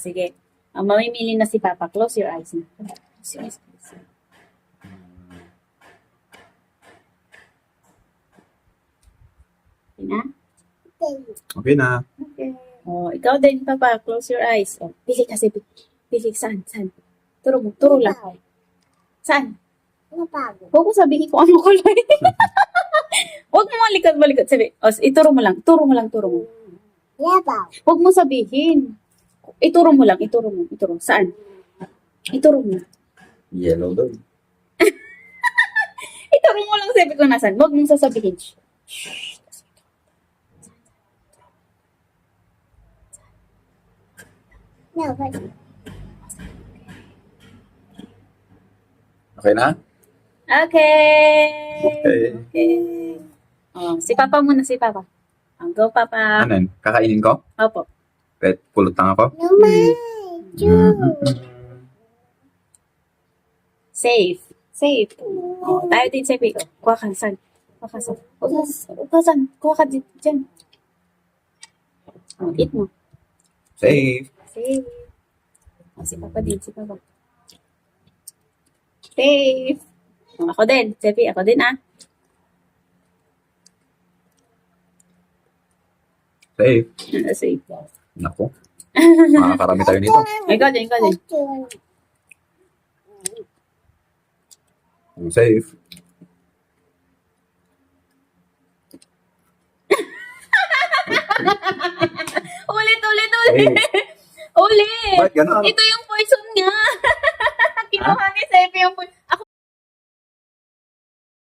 Sige. Mamimili na si Papa. Close your eyes na. Close your eyes. Okay na? Okay na. Okay. Ikaw din, Papa. Close your eyes. Pili kasi. Pili. Saan? Turo mo. Turo lang. Saan? Huwag mo sabihin kung ano kulay. Huwag mo malikot. Sabi, ituro mo lang. Turo mo. Huwag mo sabihin. Ituro mo. Saan? Ituro mo. Yellow daw. Ituro mo lang sabi ko nasan. Huwag mong sasabihin. Shh. Okay na? Okay. Si Papa muna, si Papa. Go, Papa. Ano yun? Kakainin ko? Opo. Pet, pulot lang ako? Safe. Tayo din safe. Kuha ka, saan? Kuha ka dyan. Eat mo. Safe. Safe. Si Papa din, Safe. Ako din, Sepi. Ako din, Safe. Safe. Naku. Makakarami tayo nito. Ikaw din. Safe. Ulit. Safe. Ulit. Bakit ganun? Ito yung poison nga. Kinuha ni Sepi yung poison.